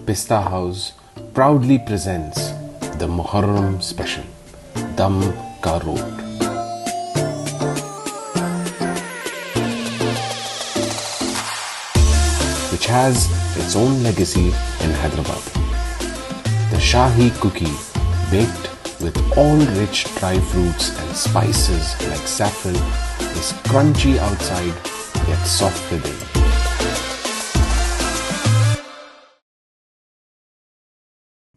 Pista House proudly presents the Muharram Special, Dum Ka Road. Which has its own legacy in Hyderabad. The Shahi cookie, baked with all rich dry fruits and spices like saffron, is crunchy outside yet soft within.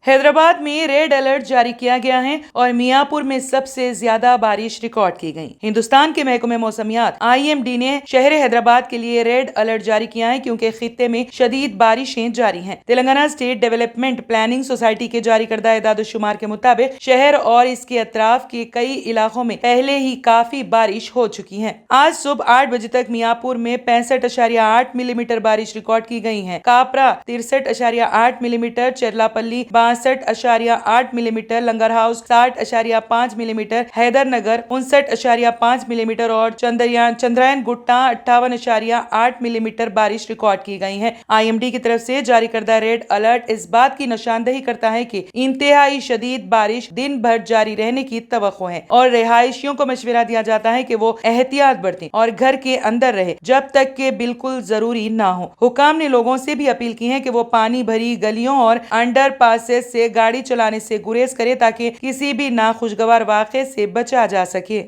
Hyderabad में red alert जारी किया गया है और मियाँपुर में सबसे ज्यादा बारिश रिकॉर्ड की गई। हिंदुस्तान के महकमे मौसमियात IMD ने शहर हैदराबाद के लिए रेड अलर्ट जारी किया है क्योंकि खित्ते में शदीद बारिशें जारी हैं। Telangana state development planning society के जारी करदा एदाद-ओ-शुमार के मुताबिक शहर और इसके अतराफ के कई इलाकों में पहले ही काफी बारिश हो चुकी है। आज सुबह 8 बजे तक मियाँपुर में 65.8 मिलीमीटर बारिश रिकॉर्ड की गई है। कापरा 63.8 मिलीमीटर, चरलापल्ली 62.8 मिलीमीटर, लंगर हाउस 60.5 मिलीमीटर, हैदर नगर 59.5 मिलीमीटर और चंद्रायन गुट्टा 58.8 मिलीमीटर बारिश रिकॉर्ड की गई है। IMD की तरफ से जारी करदा रेड अलर्ट इस बात की निशानदही करता है कि इंतहाई शदीद बारिश दिन भर जारी रहने की तवक्को है और रिहायशियों को मशवरा दिया जाता है कि वो एहतियात बरतें और घर के अंदर रहे जब तक कि बिल्कुल जरूरी ना हो। हुकाम ने लोगों से भी अपील की है कि वो पानी भरी गलियों और अंडर पासेस से गाड़ी चलाने से गुरेज करे ताकि किसी भी नाखुशगवार वाक़े से बचा जा सके।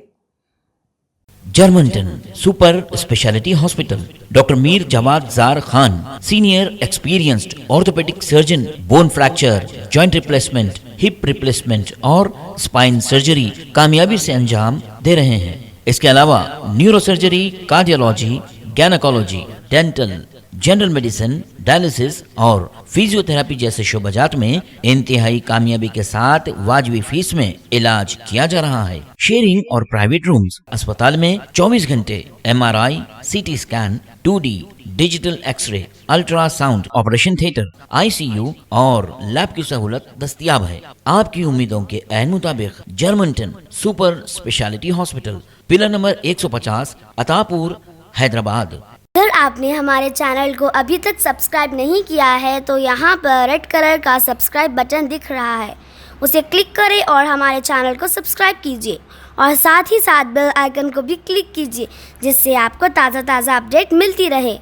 Germanton super speciality hospital, doctor Mir Jawad Jar Khan, senior experienced orthopaedic surgeon, bone fracture, joint replacement, hip replacement और स्पाइन सर्जरी कामयाबी से अंजाम दे रहे हैं। इसके अलावा neuro surgery, cardiology, gynaecology, dental, general medicine, dialysis और फिजियोथेरेपी जैसे शोबाजात में इंतहाई कामयाबी के साथ वाजिबी फीस में इलाज किया जा रहा है। शेयरिंग और प्राइवेट रूम्स, अस्पताल में 24 घंटे MRI, CT scan, 2D digital x-ray, ultrasound, operation theatre, ICU और लैब की सहूलत दस्तयाब है। आपकी उम्मीदों के ऐन मुताबिक Germanton super speciality hospital, pillar number 150, Attapur, Hyderabad. अगर आपने हमारे चैनल को अभी तक सब्सक्राइब नहीं किया है तो यहाँ पर रेड कलर का सब्सक्राइब बटन दिख रहा है, उसे क्लिक करें और हमारे चैनल को सब्सक्राइब कीजिए और साथ ही साथ बेल आइकन को भी क्लिक कीजिए जिससे आपको ताज़ा अपडेट मिलती रहे।